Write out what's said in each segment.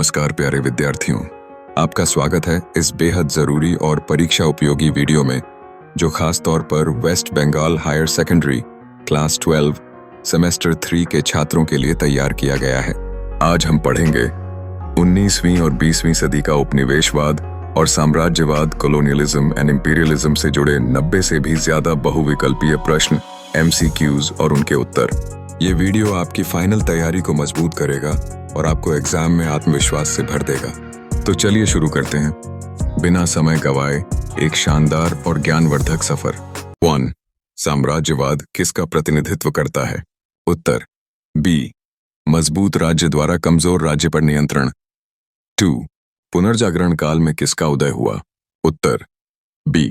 नमस्कार प्यारे विद्यार्थियों, आपका स्वागत है इस बेहद जरूरी और परीक्षा उपयोगी वीडियो में जो खास तौर पर West Bengal higher secondary class 12 semester 3 के छात्रों के लिए तैयार किया गया है। आज हम पढ़ेंगे 19वीं और 20वीं सदी का उपनिवेशवाद और साम्राज्यवाद कॉलोनियलिज्म एंड इंपीरियलिज्म से जुड़े 90 से भी ज्यादा बहुविकल्पीय प्रश्न MCQs और उनके उत्तर। ये वीडियो आपकी फाइनल तैयारी को मजबूत करेगा और आपको एग्जाम में आत्मविश्वास से भर देगा। तो चलिए शुरू करते हैं बिना समय गवाए एक शानदार और ज्ञानवर्धक सफर। 1. साम्राज्यवाद किसका प्रतिनिधित्व करता है? उत्तर B. मजबूत राज्य द्वारा कमजोर राज्य पर नियंत्रण। 2. पुनर्जागरण काल में किसका उदय हुआ? उत्तर B.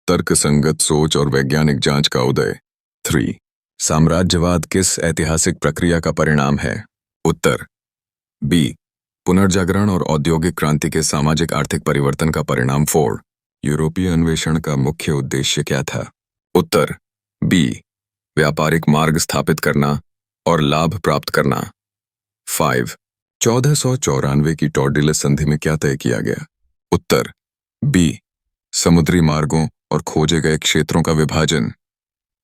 तर्कसंगत सोच और वैज्ञानिक जांच का उदय। 3. साम्राज्यवाद किस ऐतिहासिक प्रक्रिया का परिणाम है? उत्तर B. पुनर्जागरण और औद्योगिक क्रांति के सामाजिक आर्थिक परिवर्तन का परिणाम। 4. यूरोपीय अन्वेषण का मुख्य उद्देश्य क्या था? उत्तर B. व्यापारिक मार्ग स्थापित करना और लाभ प्राप्त करना। 5. 1494 की टॉर्डिलस संधि में क्या तय किया गया? उत्तर B. समुद्री मार्गों और खोजे गए क्षेत्रों का विभाजन।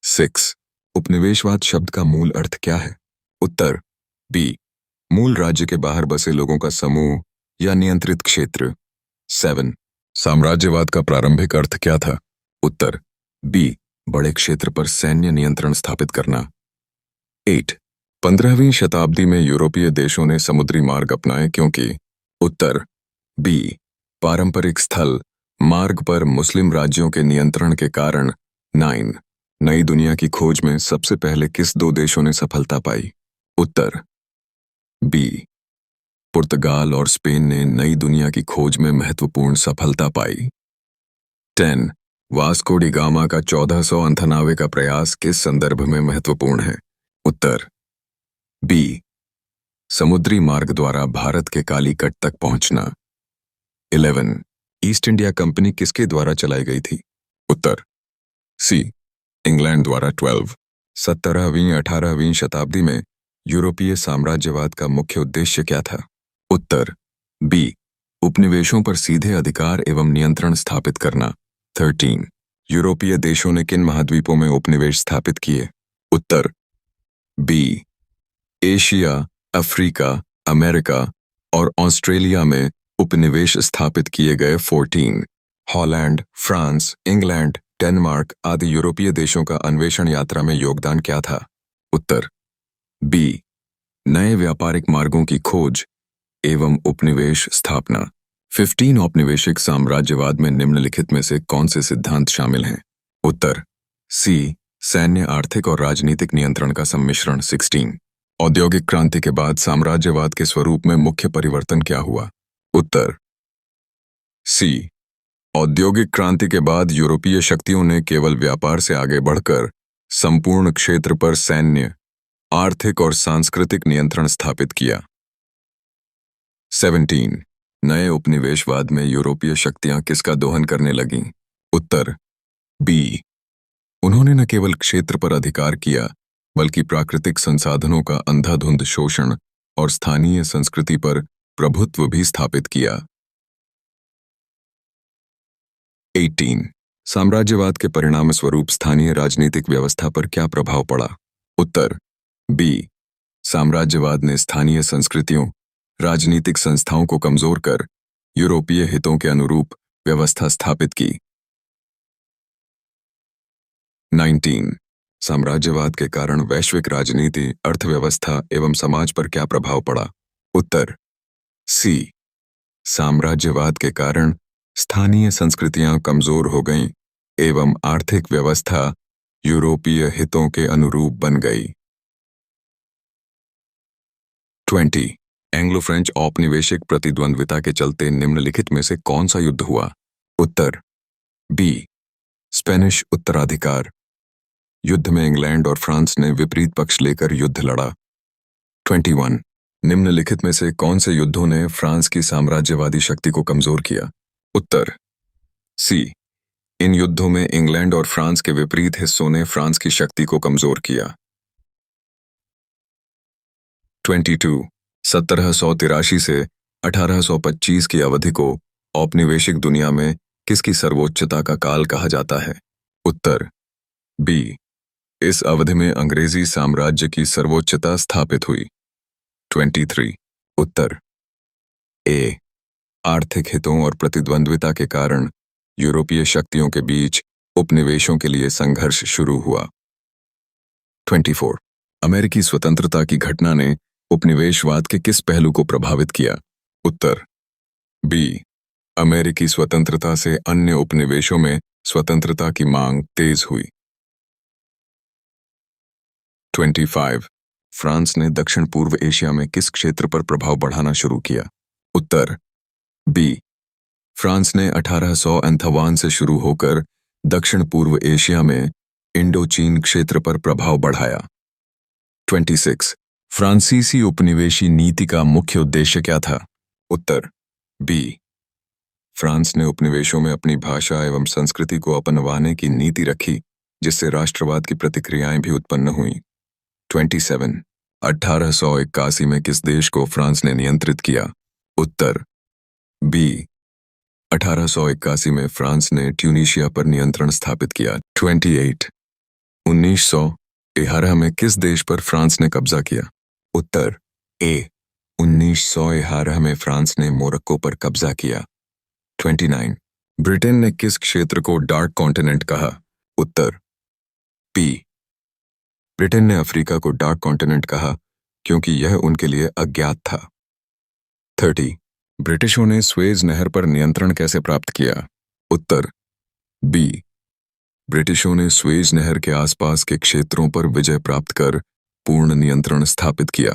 6. उपनिवेशवाद शब्द का मूल अर्थ क्या है? उत्तर B. मूल राज्य के बाहर बसे लोगों का समूह या नियंत्रित क्षेत्र। 7. साम्राज्यवाद का प्रारंभिक अर्थ क्या था? उत्तर B. बड़े क्षेत्र पर सैन्य नियंत्रण स्थापित करना। 8. 15वीं शताब्दी में यूरोपीय देशों ने समुद्री मार्ग अपनाए क्योंकि? उत्तर B. पारंपरिक स्थल मार्ग पर मुस्लिम राज्यों के नियंत्रण के कारण। 9. नई दुनिया की खोज में सबसे पहले किस दो देशों ने सफलता पाई? उत्तर B. पुर्तगाल और स्पेन ने नई दुनिया की खोज में महत्वपूर्ण सफलता पाई। 10. वास्को डी गामा का 1498 का प्रयास किस संदर्भ में महत्वपूर्ण है? उत्तर B. समुद्री मार्ग द्वारा भारत के कालीकट तक पहुंचना। 11. ईस्ट इंडिया कंपनी किसके द्वारा चलाई गई थी? उत्तर C. इंग्लैंड द्वारा। 12. 17वीं 18वीं शताब्दी में यूरोपीय साम्राज्यवाद का मुख्य उद्देश्य क्या था? उत्तर B. उपनिवेशों पर सीधे अधिकार एवं नियंत्रण स्थापित करना। 13. यूरोपीय देशों ने किन महाद्वीपों में उपनिवेश स्थापित किए? उत्तर B. एशिया, अफ्रीका, अमेरिका और ऑस्ट्रेलिया में उपनिवेश स्थापित किए गए। 14. हॉलैंड, फ्रांस, इंग्लैंड, डेनमार्क आदि यूरोपीय देशों का अन्वेषण यात्रा में योगदान क्या था? उत्तर B. नए व्यापारिक मार्गों की खोज एवं उपनिवेश स्थापना। 15. औपनिवेशिक साम्राज्यवाद में निम्नलिखित में से कौन से सिद्धांत शामिल हैं? उत्तर C. सैन्य, आर्थिक और राजनीतिक नियंत्रण का सम्मिश्रण। 16. औद्योगिक क्रांति के बाद साम्राज्यवाद के स्वरूप में मुख्य परिवर्तन क्या हुआ? उत्तर C. औद्योगिक क्रांति के बाद यूरोपीय शक्तियों ने केवल व्यापार से आगे बढ़कर संपूर्ण क्षेत्र पर सैन्य, आर्थिक और सांस्कृतिक नियंत्रण स्थापित किया। 17. नए उपनिवेशवाद में यूरोपीय शक्तियां किसका दोहन करने लगीं? उत्तर B. उन्होंने न केवल क्षेत्र पर अधिकार किया बल्कि प्राकृतिक संसाधनों का अंधाधुंध शोषण और स्थानीय संस्कृति पर प्रभुत्व भी स्थापित किया। 18. साम्राज्यवाद के परिणाम स्वरूप स्थानीय राजनीतिक व्यवस्था पर क्या प्रभाव पड़ा? उत्तर B. साम्राज्यवाद ने स्थानीय संस्कृतियों, राजनीतिक संस्थाओं को कमजोर कर यूरोपीय हितों के अनुरूप व्यवस्था स्थापित की। 19. साम्राज्यवाद के कारण वैश्विक राजनीति, अर्थव्यवस्था एवं समाज पर क्या प्रभाव पड़ा? उत्तर C. साम्राज्यवाद के कारण स्थानीय संस्कृतियां कमजोर हो गईं एवं आर्थिक व्यवस्था यूरोपीय हितों के अनुरूप बन गई। 20. एंग्लो फ्रेंच औपनिवेशिक प्रतिद्वंद्विता के चलते निम्नलिखित में से कौन सा युद्ध हुआ? उत्तर B. स्पेनिश उत्तराधिकार युद्ध में इंग्लैंड और फ्रांस ने विपरीत पक्ष लेकर युद्ध लड़ा। 21. निम्नलिखित में से कौन से युद्धों ने फ्रांस की साम्राज्यवादी शक्ति को कमजोर किया? उत्तर C. इन युद्धों में इंग्लैंड और फ्रांस के विपरीत हिस्सों ने फ्रांस की शक्ति को कमजोर किया। 22. 1783 से 1825 की अवधि को औपनिवेशिक दुनिया में किसकी सर्वोच्चता का काल कहा जाता है? उत्तर बी। इस अवधि में अंग्रेजी साम्राज्य की सर्वोच्चता स्थापित हुई। 23। उत्तर ए। आर्थिक हितों और प्रतिद्वंद्विता के कारण यूरोपीय शक्तियों के बीच उपनिवेशों के लिए संघर्ष शुरू हुआ। 24। अमेरिकी स्वतंत्रता की घटना ने उपनिवेशवाद के किस पहलू को प्रभावित किया? उत्तर बी। अमेरिकी स्वतंत्रता से अन्य उपनिवेशों में स्वतंत्रता की मांग तेज हुई। 25। फ्रांस ने दक्षिण पूर्व एशिया में किस क्षेत्र पर प्रभाव बढ़ाना शुरू किया? उत्तर बी। फ्रांस ने 1858 से शुरू होकर दक्षिण पूर्व एशिया में इंडो चीन क्षेत्र पर प्रभाव बढ़ाया। 26। फ्रांसीसी उपनिवेशी नीति का मुख्य उद्देश्य क्या था? उत्तर बी। फ्रांस ने उपनिवेशों में अपनी भाषा एवं संस्कृति को अपनवाने की नीति रखी, जिससे राष्ट्रवाद की प्रतिक्रियाएं भी उत्पन्न हुईं। 27। 1881 में किस देश को फ्रांस ने नियंत्रित किया? उत्तर बी। 1881 में फ्रांस ने ट्यूनीशिया पर नियंत्रण स्थापित किया। 28। 1911 में किस देश पर फ्रांस ने कब्जा किया? उत्तर ए। 1911 में फ्रांस ने मोरक्को पर कब्जा किया। 29। ब्रिटेन ने किस क्षेत्र को डार्क कॉन्टिनेंट कहा? उत्तर बी। ब्रिटेन ने अफ्रीका को डार्क कॉन्टिनेंट कहा क्योंकि यह उनके लिए अज्ञात था। 30। ब्रिटिशों ने स्वेज नहर पर नियंत्रण कैसे प्राप्त किया? उत्तर बी। ब्रिटिशों ने स्वेज नहर के आसपास के क्षेत्रों पर विजय प्राप्त कर पूर्ण नियंत्रण स्थापित किया।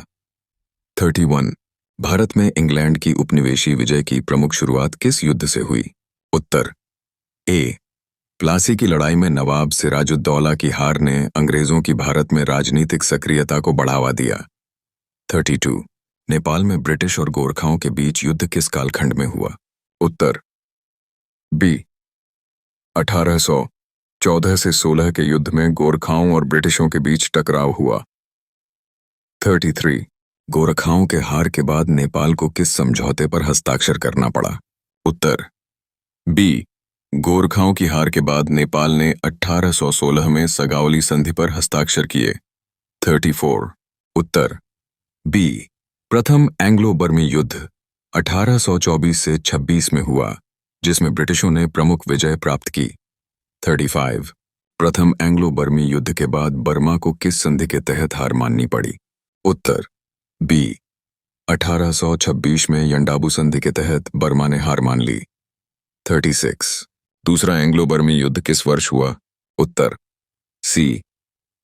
31। भारत में इंग्लैंड की उपनिवेशी विजय की प्रमुख शुरुआत किस युद्ध से हुई? उत्तर ए। प्लासी की लड़ाई में नवाब सिराजुद्दौला की हार ने अंग्रेजों की भारत में राजनीतिक सक्रियता को बढ़ावा दिया। 32। नेपाल में ब्रिटिश और गोरखाओं के बीच युद्ध किस कालखंड में हुआ? उत्तर बी। 1814 से 16 के युद्ध में गोरखाओं और ब्रिटिशों के बीच टकराव हुआ। 33। गोरखाओं के हार के बाद नेपाल को किस समझौते पर हस्ताक्षर करना पड़ा? उत्तर बी। गोरखाओं की हार के बाद नेपाल ने 1816 में सगाउली संधि पर हस्ताक्षर किए। 34। उत्तर बी। प्रथम एंग्लो बर्मी युद्ध 1824 से 26 में हुआ, जिसमें ब्रिटिशों ने प्रमुख विजय प्राप्त की। 35। प्रथम एंग्लो बर्मी युद्ध के बाद बर्मा को किस संधि के तहत हार माननी पड़ी? उत्तर बी। 1826 में यंडाबू संधि के तहत बर्मा ने हार मान ली। 36। दूसरा एंग्लो बर्मी युद्ध किस वर्ष हुआ? उत्तर सी।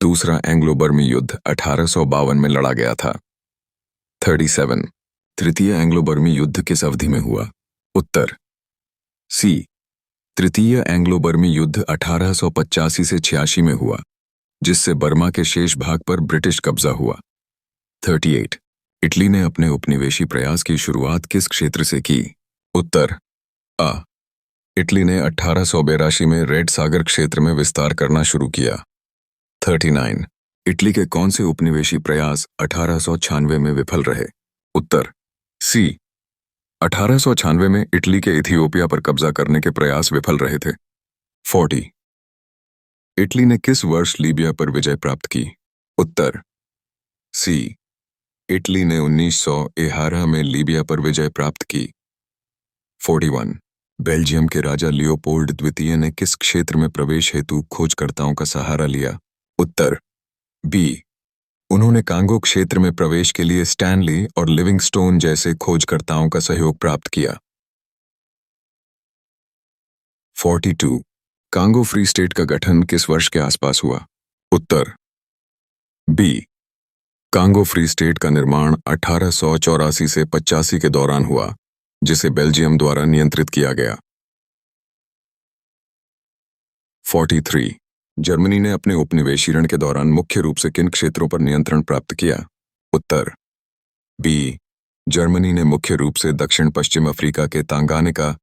दूसरा एंग्लो बर्मी युद्ध 1852 में लड़ा गया था। 37। तृतीय एंग्लो बर्मी युद्ध किस अवधि में हुआ? उत्तर सी। तृतीय एंग्लो बर्मी युद्ध 1885 से 86 में हुआ, जिससे बर्मा के शेष भाग पर ब्रिटिश कब्जा हुआ। 38। इटली ने अपने उपनिवेशी प्रयास की शुरुआत किस क्षेत्र से की? उत्तर आ। इटली ने 1882 में रेड सागर क्षेत्र में विस्तार करना शुरू किया। 39। इटली के कौन से उपनिवेशी प्रयास 1896 में विफल रहे? उत्तर सी। 1896 में इटली के इथियोपिया पर कब्जा करने के प्रयास विफल रहे थे। 40। इटली ने किस वर्ष लीबिया पर विजय प्राप्त की? उत्तर सी। इटली ने 1911 में लीबिया पर विजय प्राप्त की। 41। बेल्जियम के राजा लियोपोल्ड द्वितीय ने किस क्षेत्र में प्रवेश हेतु खोजकर्ताओं का सहारा लिया? उत्तर बी। उन्होंने कांगो क्षेत्र में प्रवेश के लिए स्टैनली और लिविंगस्टोन जैसे खोजकर्ताओं का सहयोग प्राप्त किया। 42। कांगो फ्री स्टेट का गठन किस वर्ष के आसपास हुआ? उत्तर बी। कांगो फ्री स्टेट का निर्माण 1884 से 85 के दौरान हुआ, जिसे बेल्जियम द्वारा नियंत्रित किया गया। 43। जर्मनी ने अपने उपनिवेशीकरण के दौरान मुख्य रूप से किन क्षेत्रों पर नियंत्रण प्राप्त किया? उत्तर बी। जर्मनी ने मुख्य रूप से दक्षिण पश्चिम अफ्रीका के तांगानिका,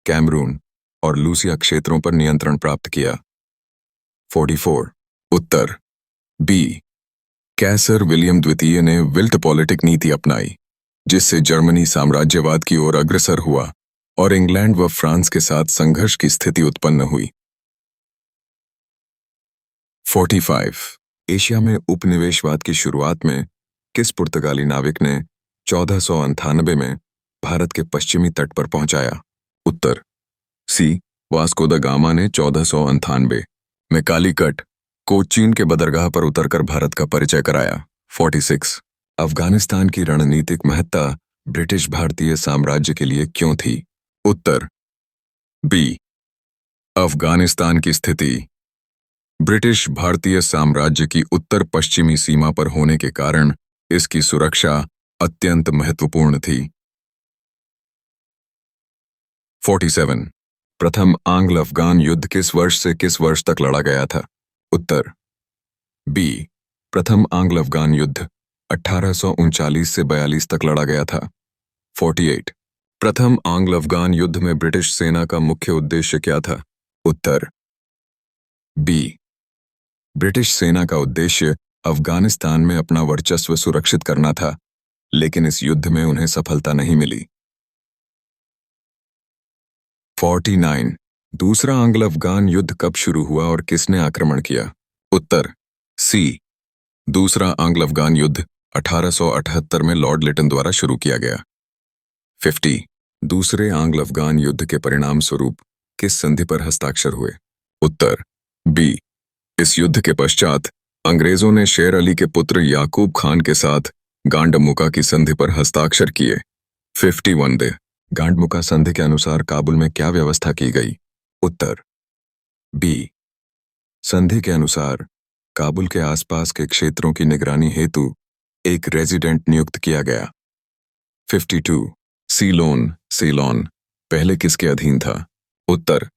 कैमरून और लूसिया क्षेत्रों पर नियंत्रण प्राप्त किया। 44। उत्तर बी। कैसर विलियम द्वितीय ने विल्ट पॉलिटिक नीति अपनाई, जिससे जर्मनी साम्राज्यवाद की ओर अग्रसर हुआ और इंग्लैंड व फ्रांस के साथ संघर्ष की स्थिति उत्पन्न हुई। 45 एशिया में उपनिवेशवाद की शुरुआत में किस पुर्तगाली नाविक ने 1498 में भारत के पश्चिमी तट पर पहुंचाया? उत्तर सी वास्को द गामा ने 1498 में कालीकट कोचीन के बंदरगाह पर उतरकर भारत का परिचय कराया। 46 अफगानिस्तान की रणनीतिक महत्ता ब्रिटिश भारतीय साम्राज्य के लिए क्यों थी? उत्तर बी अफगानिस्तान की स्थिति ब्रिटिश भारतीय साम्राज्य की उत्तर पश्चिमी सीमा पर होने के कारण इसकी सुरक्षा अत्यंत महत्वपूर्ण थी। 47 प्रथम आंग्ल अफगान युद्ध किस वर्ष से किस वर्ष तक लड़ा गया था? उत्तर बी प्रथम आंग्ल अफगान युद्ध 1839 से 42 तक लड़ा गया था। 48 प्रथम आंग्ल अफगान युद्ध में ब्रिटिश सेना का मुख्य उद्देश्य क्या था? उत्तर बी ब्रिटिश सेना का उद्देश्य अफगानिस्तान में अपना वर्चस्व सुरक्षित करना था, लेकिन इस युद्ध में उन्हें सफलता नहीं मिली। 49 दूसरा आंग्ल अफगान युद्ध कब शुरू हुआ और किसने आक्रमण किया? उत्तर सी दूसरा आंग्ल अफगान युद्ध 1878 में लॉर्ड लिटन द्वारा शुरू किया गया। 50 दूसरे आंग्ल अफगान युद्ध के परिणाम स्वरूप किस संधि पर हस्ताक्षर हुए? उत्तर बी इस युद्ध के पश्चात अंग्रेजों ने शेर अली के पुत्र याकूब खान के साथ गांडमुका की संधि पर हस्ताक्षर किए। 51 दे गांडमुका संधि के अनुसार काबुल में क्या व्यवस्था की गई? उत्तर बी संधि के अनुसार काबुल के आसपास के क्षेत्रों की निगरानी हेतु एक रेजिडेंट नियुक्त किया गया। 52 सीलोन पहले किसके अधीन था? उत्तर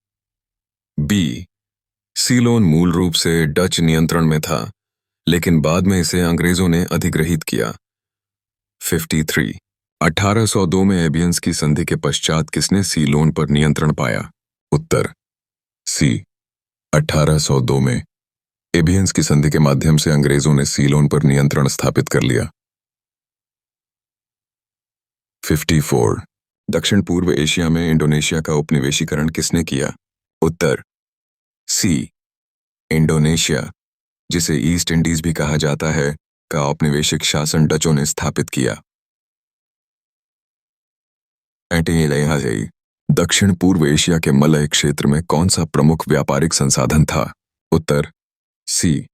बी सीलोन मूल रूप से डच नियंत्रण में था, लेकिन बाद में इसे अंग्रेजों ने अधिग्रहित किया। 53 1802 में एबियंस की संधि के पश्चात किसने सीलोन पर नियंत्रण पाया? उत्तर सी 1802 में एबियंस की संधि के माध्यम से अंग्रेजों ने सीलोन पर नियंत्रण स्थापित कर लिया। 54 दक्षिण पूर्व एशिया में इंडोनेशिया का उपनिवेशीकरण किसने किया? उत्तर सी इंडोनेशिया, जिसे ईस्ट इंडीज भी कहा जाता है, का औपनिवेशिक शासन डचों ने स्थापित किया। दक्षिण पूर्व एशिया के मलय क्षेत्र में कौन सा प्रमुख व्यापारिक संसाधन था? उत्तर सी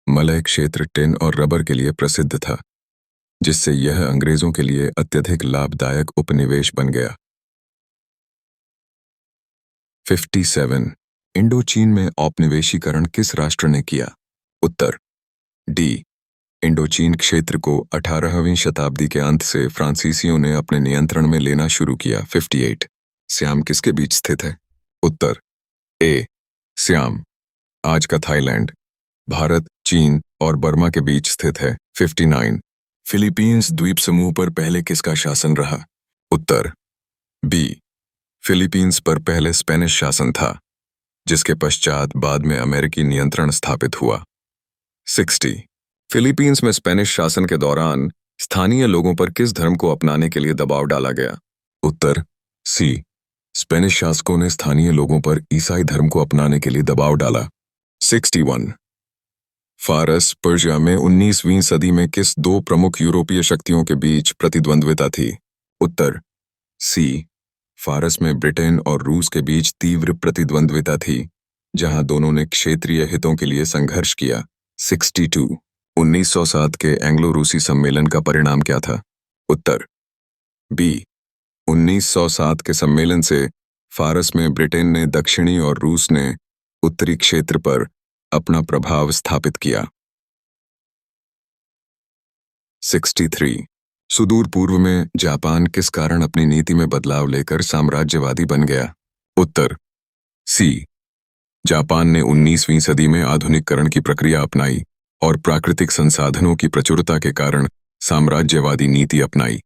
मलय क्षेत्र टिन और रबर के लिए प्रसिद्ध था, जिससे यह अंग्रेजों के लिए अत्यधिक लाभदायक उपनिवेश बन गया। 57 इंडोचीन में औपनिवेशीकरण किस राष्ट्र ने किया? उत्तर डी इंडोचीन क्षेत्र को 18वीं शताब्दी के अंत से फ्रांसीसियों ने अपने नियंत्रण में लेना शुरू किया। 58 सियाम किसके बीच स्थित है? उत्तर ए सियाम आज का थाईलैंड, भारत, चीन और बर्मा के बीच स्थित है। 59 फिलीपींस द्वीप समूह पर पहले किसका शासन रहा? उत्तर बी फिलीपींस पर पहले स्पेनिश शासन था, जिसके पश्चात बाद में अमेरिकी नियंत्रण स्थापित हुआ। 60 फिलीपींस में स्पेनिश शासन के दौरान स्थानीय लोगों पर किस धर्म को अपनाने के लिए दबाव डाला गया? उत्तर सी स्पेनिश शासकों ने स्थानीय लोगों पर ईसाई धर्म को अपनाने के लिए दबाव डाला। 61 फारस पर्शिया में 19वीं सदी में किस दो प्रमुख यूरोपीय शक्तियों के बीच प्रतिद्वंद्विता थी? उत्तर सी फारस में ब्रिटेन और रूस के बीच तीव्र प्रतिद्वंद्विता थी, जहां दोनों ने क्षेत्रीय हितों के लिए संघर्ष किया। 62 1907 के एंग्लो रूसी सम्मेलन का परिणाम क्या था? उत्तर बी 1907 के सम्मेलन से फारस में ब्रिटेन ने दक्षिणी और रूस ने उत्तरी क्षेत्र पर अपना प्रभाव स्थापित किया। 63 सुदूर पूर्व में जापान किस कारण अपनी नीति में बदलाव लेकर साम्राज्यवादी बन गया? उत्तर सी जापान ने 19वीं सदी में आधुनिकीकरण की प्रक्रिया अपनाई और प्राकृतिक संसाधनों की प्रचुरता के कारण साम्राज्यवादी नीति अपनाई।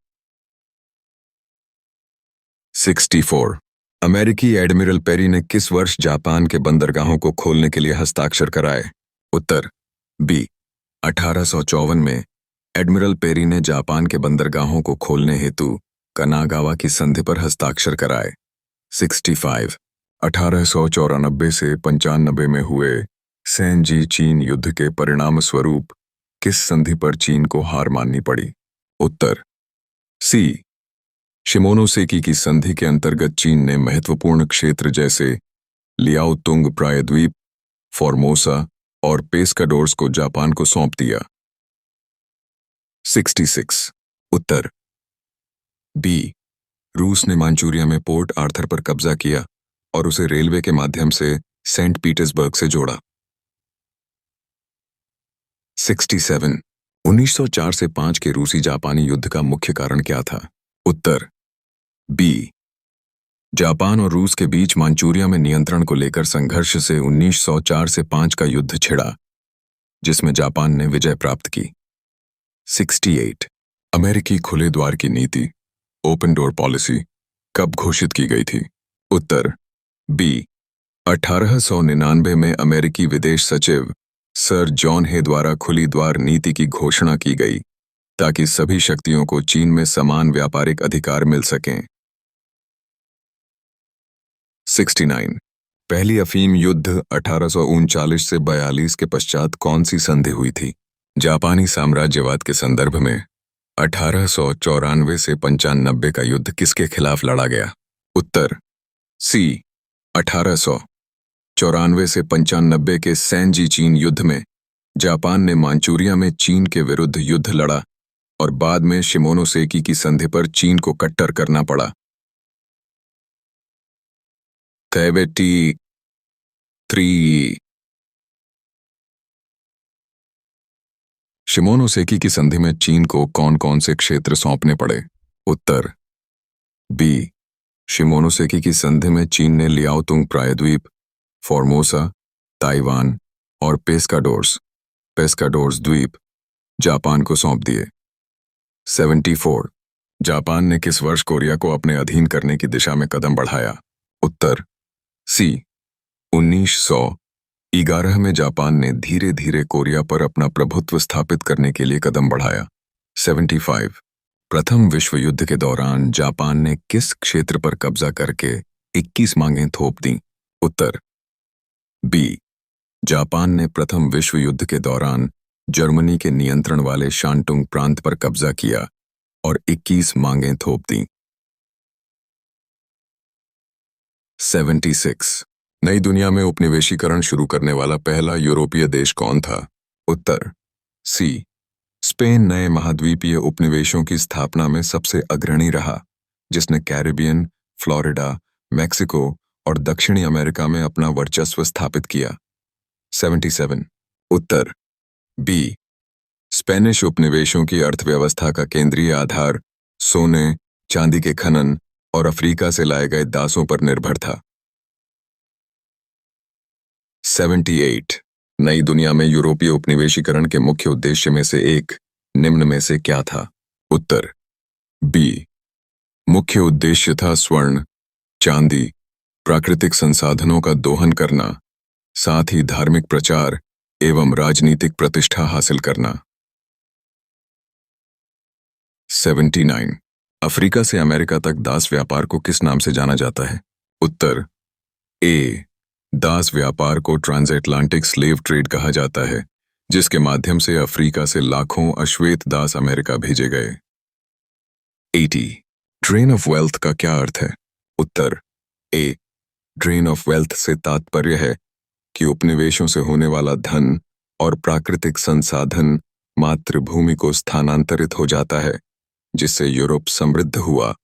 64 अमेरिकी एडमिरल पेरी ने किस वर्ष जापान के बंदरगाहों को खोलने के लिए हस्ताक्षर कराए? उत्तर बी 1854 में, एडमिरल पेरी ने जापान के बंदरगाहों को खोलने हेतु कनागावा की संधि पर हस्ताक्षर कराए। 65 1894 से 95 में हुए सैनजी चीन युद्ध के परिणाम स्वरूप किस संधि पर चीन को हार माननी पड़ी? उत्तर सी शिमोनोसेकी की संधि के अंतर्गत चीन ने महत्वपूर्ण क्षेत्र जैसे लियाओतुंग प्रायद्वीप, फॉर्मोसा और पेस्काडोर्स को जापान को सौंप दिया। 66 उत्तर बी रूस ने मांचूरिया में पोर्ट आर्थर पर कब्जा किया और उसे रेलवे के माध्यम से सेंट पीटर्सबर्ग से जोड़ा। 67 1904 से 5 के रूसी जापानी युद्ध का मुख्य कारण क्या था? उत्तर बी जापान और रूस के बीच मांचूरिया में नियंत्रण को लेकर संघर्ष से 1904 से 5 का युद्ध छिड़ा, जिसमें जापान ने विजय प्राप्त की। 68 अमेरिकी खुले द्वार की नीति, ओपन डोर पॉलिसी कब घोषित की गई थी? उत्तर बी 1899 में अमेरिकी विदेश सचिव सर जॉन हे द्वारा खुली द्वार नीति की घोषणा की गई ताकि सभी शक्तियों को चीन में समान व्यापारिक अधिकार मिल सकें। 69 पहली अफीम युद्ध 1839 से 42 के पश्चात कौन सी संधि हुई थी? जापानी साम्राज्यवाद के संदर्भ में 1894 से 95 का युद्ध किसके खिलाफ लड़ा गया? उत्तर सी 1894 से 95 के सैनजी चीन युद्ध में जापान ने मांचूरिया में चीन के विरुद्ध युद्ध लड़ा और बाद में शिमोनोसेकी की संधि पर चीन को कट्टर करना पड़ा। कैवेटी 3 शिमोनोसेकी की संधि में चीन को कौन कौन से क्षेत्र सौंपने पड़े? उत्तर बी शिमोनोसेकी की संधि में चीन ने लियाओतुंग प्रायद्वीप, फॉर्मोसा, ताइवान और पेस्काडोर्स द्वीप जापान को सौंप दिए। 74 जापान ने किस वर्ष कोरिया को अपने अधीन करने की दिशा में कदम बढ़ाया? उत्तर सी 1911 में जापान ने धीरे धीरे कोरिया पर अपना प्रभुत्व स्थापित करने के लिए कदम बढ़ाया। 75 प्रथम विश्व युद्ध के दौरान जापान ने किस क्षेत्र पर कब्जा करके 21 मांगें थोप दी? उत्तर बी जापान ने प्रथम विश्व युद्ध के दौरान जर्मनी के नियंत्रण वाले शांटुंग प्रांत पर कब्जा किया और 21 मांगें थोप दी। 76 नई दुनिया में उपनिवेशीकरण शुरू करने वाला पहला यूरोपीय देश कौन था? उत्तर सी स्पेन नए महाद्वीपीय उपनिवेशों की स्थापना में सबसे अग्रणी रहा, जिसने कैरिबियन, फ्लोरिडा, मैक्सिको और दक्षिणी अमेरिका में अपना वर्चस्व स्थापित किया। 77 उत्तर बी स्पेनिश उपनिवेशों की अर्थव्यवस्था का केंद्रीय आधार सोने, चांदी के खनन और अफ्रीका से लाए गए दासों पर निर्भर था। 78 नई दुनिया में यूरोपीय उपनिवेशीकरण के मुख्य उद्देश्य में से एक निम्न में से क्या था? उत्तर बी मुख्य उद्देश्य था स्वर्ण, चांदी, प्राकृतिक संसाधनों का दोहन करना, साथ ही धार्मिक प्रचार एवं राजनीतिक प्रतिष्ठा हासिल करना। 79 अफ्रीका से अमेरिका तक दास व्यापार को किस नाम से जाना जाता है? उत्तर ए दास व्यापार को ट्रांसएटलांटिक स्लेव ट्रेड कहा जाता है, जिसके माध्यम से अफ्रीका से लाखों अश्वेत दास अमेरिका भेजे गए। 80 ड्रेन ऑफ वेल्थ का क्या अर्थ है? उत्तर ए ड्रेन ऑफ वेल्थ से तात्पर्य है कि उपनिवेशों से होने वाला धन और प्राकृतिक संसाधन मातृभूमि को स्थानांतरित हो जाता है, जिससे यूरोप समृद्ध हुआ।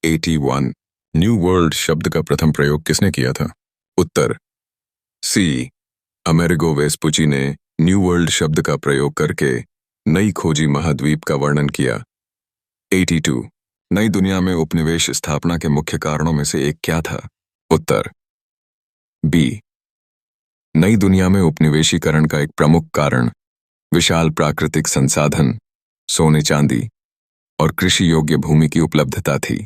81 न्यू वर्ल्ड शब्द का प्रथम प्रयोग किसने किया था? उत्तर सी अमेरिगो वेस्पुची ने न्यू वर्ल्ड शब्द का प्रयोग करके नई खोजी महाद्वीप का वर्णन किया। 82 नई दुनिया में उपनिवेश स्थापना के मुख्य कारणों में से एक क्या था? उत्तर बी नई दुनिया में उपनिवेशीकरण का एक प्रमुख कारण विशाल प्राकृतिक संसाधन, सोने चांदी और कृषि योग्य भूमि की उपलब्धता थी।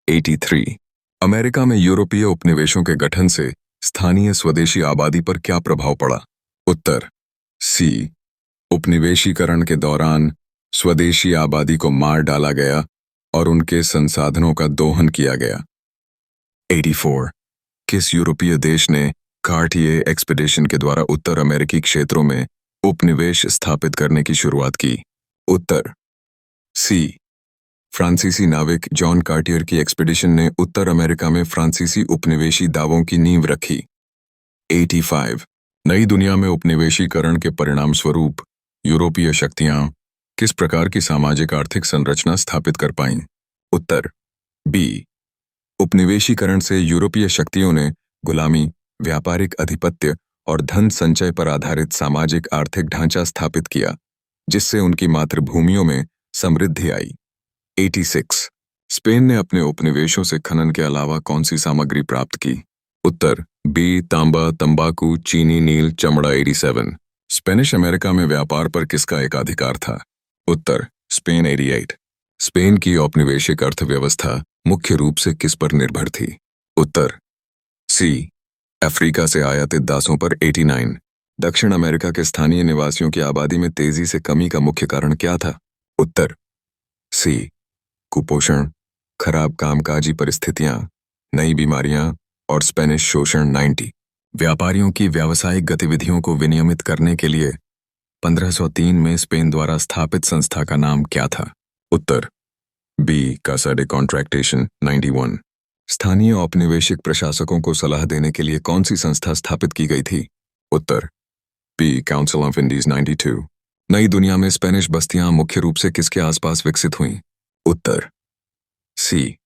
83 अमेरिका में यूरोपीय उपनिवेशों के गठन से स्थानीय स्वदेशी आबादी पर क्या प्रभाव पड़ा? उत्तर सी उपनिवेशीकरण के दौरान स्वदेशी आबादी को मार डाला गया और उनके संसाधनों का दोहन किया गया। 84 किस यूरोपीय देश ने कार्टियर एक्सपीडिशन के द्वारा उत्तर अमेरिकी क्षेत्रों में उपनिवेश स्थापित करने की शुरुआत की? उत्तर सी फ्रांसीसी नाविक जॉन कार्टियर की एक्सपीडिशन ने उत्तर अमेरिका में फ्रांसीसी उपनिवेशी दावों की नींव रखी। 85 नई दुनिया में उपनिवेशीकरण के परिणाम स्वरूप यूरोपीय शक्तियां किस प्रकार की सामाजिक आर्थिक संरचना स्थापित कर पाईं? उत्तर बी उपनिवेशीकरण से यूरोपीय शक्तियों ने गुलामी, व्यापारिक अधिपत्य और धन संचय पर आधारित सामाजिक आर्थिक ढांचा स्थापित किया, जिससे उनकी मातृभूमियों में समृद्धि आई। 86 स्पेन ने अपने उपनिवेशों से खनन के अलावा कौन सी सामग्री प्राप्त की? उत्तर बी तांबा, तंबाकू, चीनी, नील, चमड़ा। 87 स्पेनिश अमेरिका में व्यापार पर किसका एकाधिकार था? उत्तर स्पेन। 88 स्पेन की औपनिवेशिक अर्थव्यवस्था मुख्य रूप से किस पर निर्भर थी? उत्तर सी अफ्रीका से आयातित दासों पर। 89 दक्षिण अमेरिका के स्थानीय निवासियों की आबादी में तेजी से कमी का मुख्य कारण क्या था? उत्तर सी कुपोषण, खराब कामकाजी परिस्थितियां, नई बीमारियां और स्पेनिश शोषण। 90 व्यापारियों की व्यावसायिक गतिविधियों को विनियमित करने के लिए 1503 में स्पेन द्वारा स्थापित संस्था का नाम क्या था? उत्तर बी कासा डे कॉन्ट्रैक्टेशन। 91 स्थानीय औपनिवेशिक प्रशासकों को सलाह देने के लिए कौन सी संस्था स्थापित की गई थी? उत्तर बी काउंसिल ऑफ इंडीज। 92 नई दुनिया में स्पेनिश बस्तियां मुख्य रूप से किसके आसपास विकसित हुईं? उत्तर सी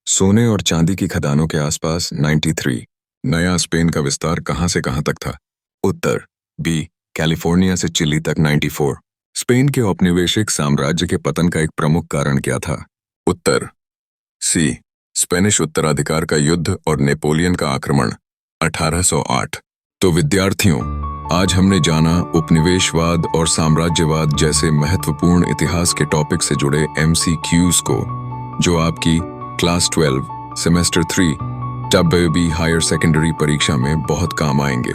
सोने और चांदी की खदानों के आसपास। 93 नया स्पेन का विस्तार कहां से कहां तक था? उत्तर बी कैलिफोर्निया से चिली तक। 94 स्पेन के औपनिवेशिक साम्राज्य के पतन का एक प्रमुख कारण क्या था? उत्तर सी स्पेनिश उत्तराधिकार का युद्ध और नेपोलियन का आक्रमण। 1808 तो विद्यार्थियों, आज हमने जाना उपनिवेशवाद और साम्राज्यवाद जैसे महत्वपूर्ण इतिहास के टॉपिक से जुड़े MCQs को, जो आपकी class 12 semester 3 WB higher secondary परीक्षा में बहुत काम आएंगे।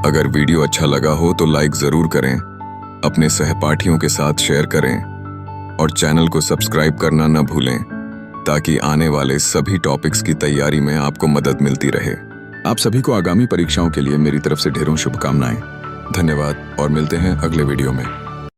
अगर वीडियो अच्छा लगा हो तो लाइक जरूर करें, अपने सहपाठियों के साथ शेयर करें और चैनल को सब्सक्राइब करना न भूलें, ताकि आने वाले सभी टॉपिक्स की तैयारी में आपको मदद मिलती रहे। आप सभी को आगामी परीक्षाओं के लिए मेरी तरफ से ढेरों शुभकामनाएं। धन्यवाद और मिलते हैं अगले वीडियो में।